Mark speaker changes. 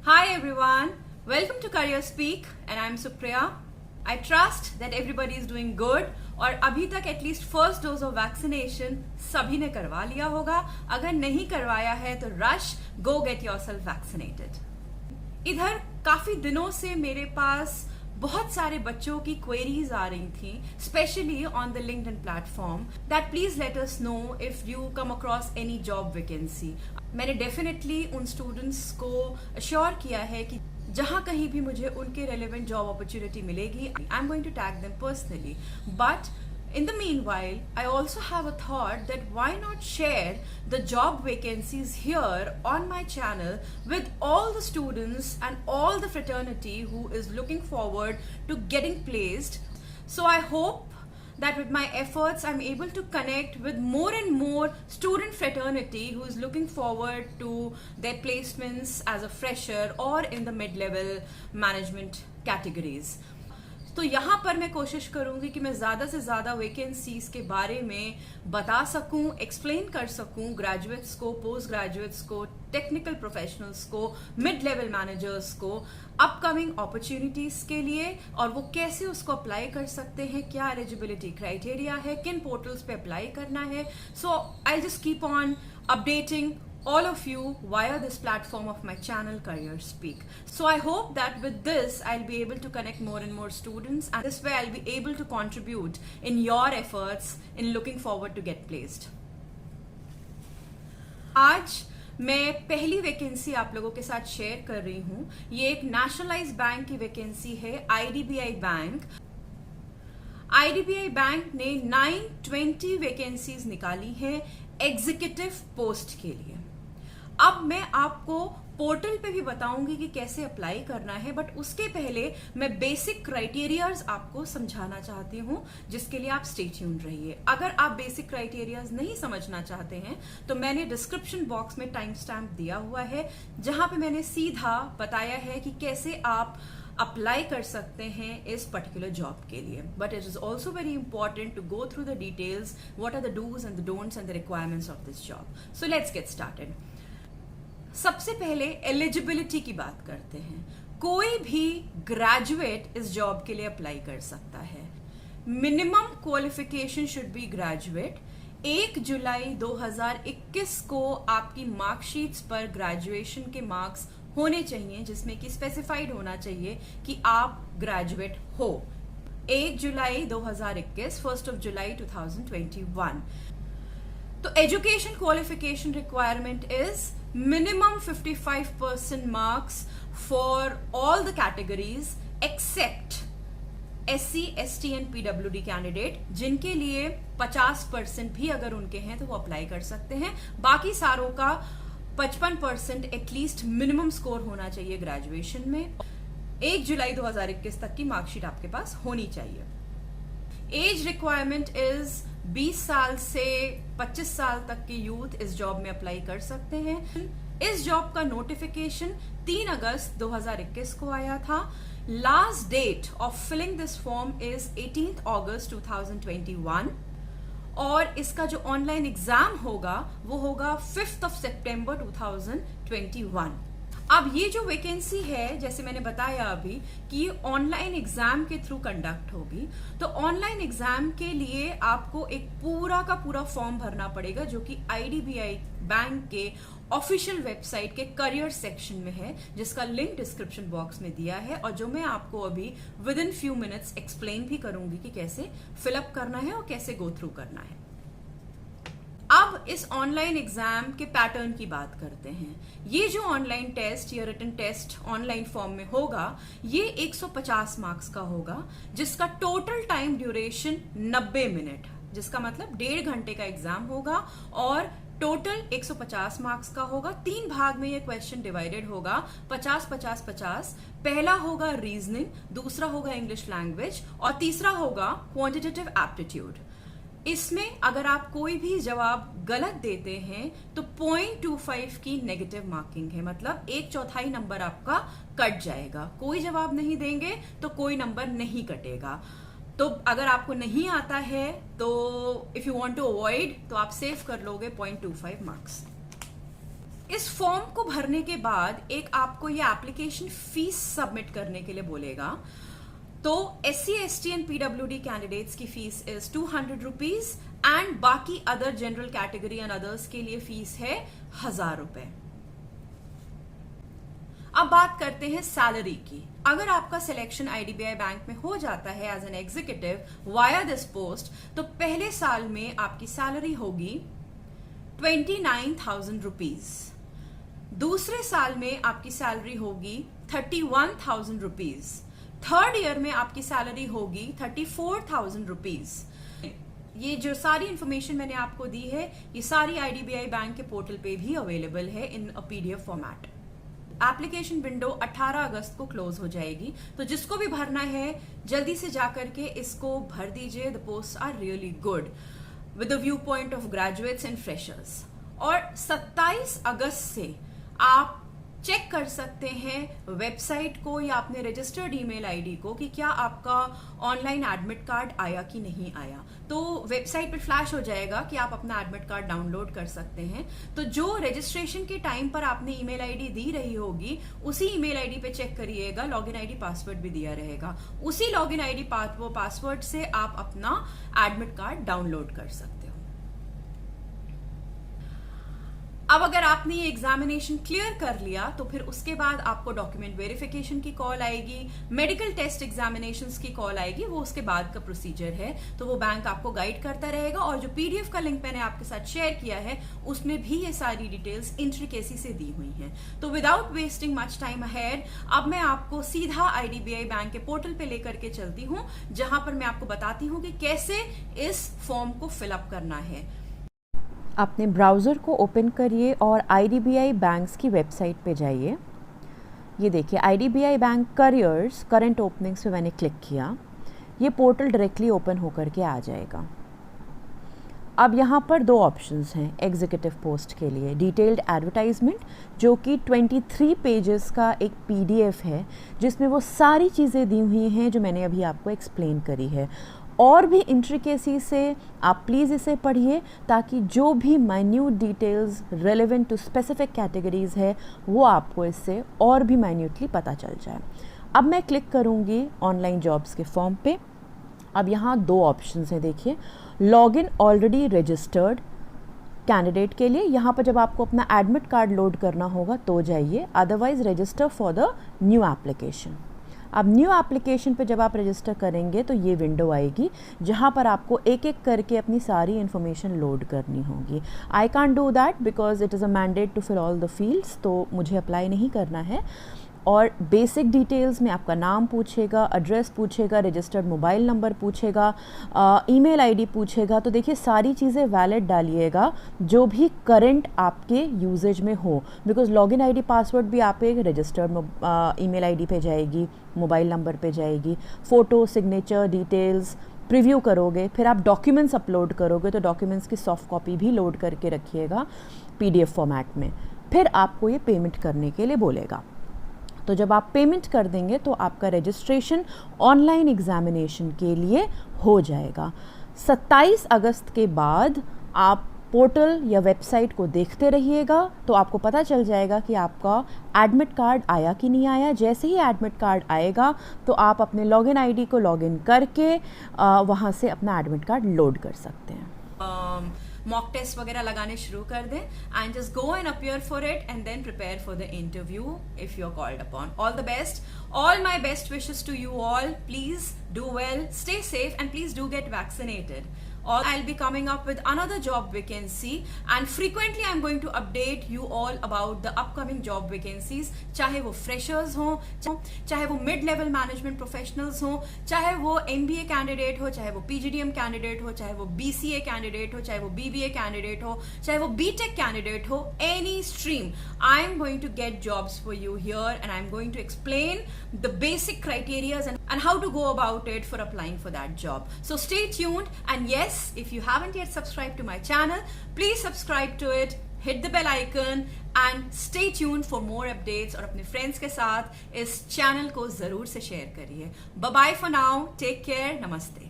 Speaker 1: Hi everyone, welcome to Career Speak and I'm Supriya. I trust that everybody is doing good और अभी तक at least first dose of vaccination सभी ने करवा लिया होगा. अगर नहीं करवाया है तो रश गो गेट योरसेल्फ वैक्सीनेटेड. इधर काफी दिनों से मेरे पास बहुत सारे बच्चों की क्वेरीज आ रही थी, specially on the LinkedIn platform, that please let us know if you come across any job vacancy. मैंने डेफिनेटली उन स्टूडेंट्स को अश्योर किया है कि जहां कहीं भी मुझे उनके रेलेवेंट जॉब अपॉर्चुनिटी मिलेगी, I am going to tag them personally. But in the meanwhile, I also have a thought that why not share the job vacancies here on my channel with all the students and all the fraternity who is looking forward to getting placed. So I hope that with my efforts I'm able to connect with more and more student fraternity who is looking forward to their placements as a fresher or in the mid-level management categories. तो यहाँ पर मैं कोशिश करूंगी कि मैं ज़्यादा से ज़्यादा वैकेंसीज के बारे में बता सकूं, एक्सप्लेन कर सकूं ग्रेजुएट्स को, पोस्ट ग्रेजुएट्स को, टेक्निकल प्रोफेशनल्स को, मिड लेवल मैनेजर्स को, अपकमिंग अपॉर्चुनिटीज के लिए, और वो कैसे उसको अप्लाई कर सकते हैं, क्या एलिजिबिलिटी क्राइटेरिया है, किन पोर्टल्स पे अप्लाई करना है. So I just keep on updating all of you via this platform of my channel Career Speak. So I hope that with this I'll be able to connect more and more students, and this way I'll be able to contribute in your efforts in looking forward to get placed. आज मैं पहली vacancy आप लोगों के साथ share कर रही हूँ. ये एक नेशनलाइज्ड बैंक की वैकेंसी है, IDBI बैंक. IDBI बैंक ने 920 वैकेंसीज निकाली है एग्जीक्यूटिव पोस्ट के लिए. अब मैं आपको पोर्टल पे भी बताऊंगी कि कैसे अप्लाई करना है, बट उसके पहले मैं बेसिक क्राइटेरियाज आपको समझाना चाहती हूं, जिसके लिए आप स्टे ट्यून्ड रहिए. अगर आप बेसिक क्राइटेरियाज नहीं समझना चाहते हैं तो मैंने डिस्क्रिप्शन बॉक्स में टाइम स्टैम्प दिया हुआ है, जहां पे मैंने सीधा बताया है कि कैसे आप अप्लाई कर सकते हैं इस पर्टिकुलर जॉब के लिए. But it is also very important to go through the details, what are the dos and the don'ts and the requirements of this job. So let's get started. सबसे पहले eligibility की बात करते हैं. कोई भी ग्रेजुएट इस जॉब के लिए अप्लाई कर सकता है. Minimum qualification should be graduate. 1 जुलाई 2021 को आपकी मार्कशीट्स पर ग्रेजुएशन के मार्क्स होने चाहिए, जिसमें कि स्पेसिफाइड होना चाहिए कि आप ग्रेजुएट हो. 1 जुलाई 2021, 1 जुलाई 2021. तो education qualification requirement is minimum 55% marks for all the categories except SC, ST and PWD candidate, जिनके लिए 50% भी अगर उनके हैं तो वो अप्लाई कर सकते हैं. बाकी सारों का 55% एटलीस्ट मिनिमम स्कोर होना चाहिए ग्रेजुएशन में. 1 जुलाई 2021 तक की मार्कशीट आपके पास होनी चाहिए. एज रिक्वायरमेंट इज 20 साल से 25 साल तक के यूथ इस जॉब में अप्लाई कर सकते हैं. इस जॉब का नोटिफिकेशन 3 अगस्त 2021 को आया था. Last date of filling this form is 18 August 2021 और इसका जो ऑनलाइन एग्जाम होगा वो होगा 5 सितंबर 2021. अब ये जो वैकेंसी है, जैसे मैंने बताया अभी कि ये ऑनलाइन एग्जाम के थ्रू कंडक्ट होगी. तो ऑनलाइन एग्जाम के लिए आपको एक पूरा का पूरा फॉर्म भरना पड़ेगा, जो कि IDBI बैंक के ऑफिशियल वेबसाइट के करियर सेक्शन में है, जिसका लिंक डिस्क्रिप्शन बॉक्स में दिया है, और जो मैं आपको अभी with in few minutes explain भी करूंगी कि कैसे फिलअप करना है और कैसे गो थ्रू करना है. अब इस ऑनलाइन एग्जाम के पैटर्न की बात करते हैं. ये जो ऑनलाइन टेस्ट या रिटन टेस्ट ऑनलाइन फॉर्म में होगा, ये 150 मार्क्स का होगा, जिसका टोटल टाइम ड्यूरेशन 90 मिनट, जिसका मतलब 1.5 घंटे का एग्जाम होगा और टोटल 150 मार्क्स का होगा. 3 भाग में ये क्वेश्चन डिवाइडेड होगा, 50-50-50. पहला होगा रीजनिंग, दूसरा होगा इंग्लिश लैंग्वेज और तीसरा होगा क्वांटिटेटिव एप्टीट्यूड. इसमें अगर आप कोई भी जवाब गलत देते हैं तो 0.25 की नेगेटिव मार्किंग है, मतलब 1/4 नंबर आपका कट जाएगा. कोई जवाब नहीं देंगे तो कोई नंबर नहीं कटेगा. तो अगर आपको नहीं आता है तो if you want to avoid तो आप सेव कर लोगे 0.25 मार्क्स. इस फॉर्म को भरने के बाद एक आपको ये एप्लीकेशन फीस सबमिट करने के लिए बोलेगा। तो SC, ST and PWD candidates की फीस इज 200 रुपीज एंड बाकी other general category and others के लिए फीस है 1000 रुपए। अब बात करते हैं सैलरी की। अगर आपका सिलेक्शन IDBI बैंक में हो जाता है as an executive via this post, तो पहले साल में आपकी सैलरी होगी 29,000 रुपीज, दूसरे साल में आपकी सैलरी होगी 31,000 रुपीज, थर्ड ईयर में आपकी सैलरी होगी 34,000 रुपीज। ये जो सारी इंफॉर्मेशन मैंने आपको दी है, ये सारी IDBI बैंक के पोर्टल पे भी अवेलेबल है इन अ PDF फॉर्मेट। एप्लीकेशन विंडो 18 अगस्त को क्लोज हो जाएगी, तो जिसको भी भरना है जल्दी से जाकर के इसको भर दीजिए। The post are really good with the view point of graduates and freshers. और 27 अगस्त से आप चेक कर सकते हैं वेबसाइट को या अपने रजिस्टर्ड ईमेल आईडी को कि क्या आपका ऑनलाइन एडमिट कार्ड आया कि नहीं आया। तो वेबसाइट पर फ्लैश हो जाएगा कि आप अपना एडमिट कार्ड डाउनलोड कर सकते हैं। तो जो रजिस्ट्रेशन के टाइम पर आपने ईमेल आईडी दी रही होगी, उसी ईमेल आईडी पे चेक करिएगा। लॉगिन आईडी पासवर्ड भी दिया रहेगा, उसी लॉगिन आईडी पासवर्ड से आप अपना एडमिट कार्ड डाउनलोड कर सकते हो। अब अगर आपने ये एग्जामिनेशन क्लियर कर लिया तो फिर उसके बाद आपको डॉक्यूमेंट वेरिफिकेशन की कॉल आएगी, मेडिकल टेस्ट एग्जामिनेशंस की कॉल आएगी, वो उसके बाद का प्रोसीजर है। तो वो बैंक आपको गाइड करता रहेगा। और जो PDF का लिंक मैंने आपके साथ शेयर किया है उसमें भी ये सारी डिटेल्स इंट्रिकेसी से दी हुई हैं। तो without wasting much time ahead, अब मैं आपको सीधा IDBI बैंक के पोर्टल पे लेकर के चलती हूँ, जहां पर मैं आपको बताती हूँ कि कैसे इस फॉर्म को फिलअप करना है।
Speaker 2: अपने ब्राउज़र को ओपन करिए और IDBI बैंक्स की वेबसाइट पे जाइए। ये देखिए IDBI bank careers current openings पे मैंने क्लिक किया, ये पोर्टल डायरेक्टली ओपन होकर के आ जाएगा। अब यहाँ पर दो ऑप्शंस हैं एग्जीक्यूटिव पोस्ट के लिए, डिटेल्ड एडवर्टाइजमेंट जो कि 23 पेजेस का एक PDF है, जिसमें वो सारी चीज़ें दी हुई हैं जो मैंने अभी आपको एक्सप्लेन करी है। और भी इंट्रिकेसी से आप प्लीज़ इसे पढ़िए, ताकि जो भी minute details relevant to specific categories है वो आपको इससे और भी माइन्यूटली पता चल जाए। अब मैं क्लिक करूँगी ऑनलाइन जॉब्स के फॉर्म पे। अब यहाँ दो ऑप्शंस हैं, देखिए लॉगिन ऑलरेडी रजिस्टर्ड कैंडिडेट के लिए, यहाँ पर जब आपको अपना एडमिट कार्ड लोड करना होगा तो जाइए, otherwise register for the new application. अब न्यू एप्लीकेशन पे जब आप रजिस्टर करेंगे तो ये विंडो आएगी जहाँ पर आपको एक एक करके अपनी सारी इन्फॉर्मेशन लोड करनी होगी। I can't do that because it is a mandate to fill all the fields, तो मुझे अप्लाई नहीं करना है। और बेसिक डिटेल्स में आपका नाम पूछेगा, एड्रेस पूछेगा, रजिस्टर्ड मोबाइल नंबर पूछेगा, ईमेल आईडी पूछेगा। तो देखिए सारी चीज़ें वैलिड डालिएगा जो भी करंट आपके यूजेज में हो, बिकॉज लॉगिन आईडी पासवर्ड भी आप एक रजिस्टर्ड ईमेल आईडी पे जाएगी, मोबाइल नंबर पे जाएगी, फ़ोटो, सिग्नेचर डिटेल्स प्रीव्यू करोगे, फिर आप डॉक्यूमेंट्स अपलोड करोगे तो डॉक्यूमेंट्स की सॉफ्ट कॉपी भी लोड करके रखिएगा PDF फॉर्मेट में। फिर आपको ये पेमेंट करने के लिए बोलेगा। तो जब आप पेमेंट कर देंगे तो आपका रजिस्ट्रेशन ऑनलाइन एग्जामिनेशन के लिए हो जाएगा। 27 अगस्त के बाद आप पोर्टल या वेबसाइट को देखते रहिएगा तो आपको पता चल जाएगा कि आपका एडमिट कार्ड आया कि नहीं आया। जैसे ही एडमिट कार्ड आएगा तो आप अपने लॉगिन आईडी को लॉगिन करके वहाँ से अपना एडमिट कार्ड लोड कर सकते हैं।
Speaker 1: मॉक टेस्ट वगैरह लगाने शुरू कर दें and just go and appear for it and then prepare for the interview if you are called upon. All the best, all my best wishes to you all. Please do well, stay safe, and please do get vaccinated. Or I'll be coming up with another job vacancy, and frequently I'm going to update you all about the upcoming job vacancies. चाहे वो freshers हो, चाहे वो mid-level management professionals हो, चाहे वो MBA candidate हो, चाहे वो PGDM candidate हो, चाहे वो BCA candidate हो, चाहे वो BBA candidate हो, चाहे वो BTech candidate हो, any stream. I'm going to get jobs for you here, and I'm going to explain the basic criteria and how to go about it for applying for that job. So stay tuned, and yes, if you haven't yet subscribed to my channel, please subscribe to it, hit the bell icon and stay tuned for more updates। और अपने friends के साथ इस channel को जरूर से share करिए। Bye bye for now, take care, namaste।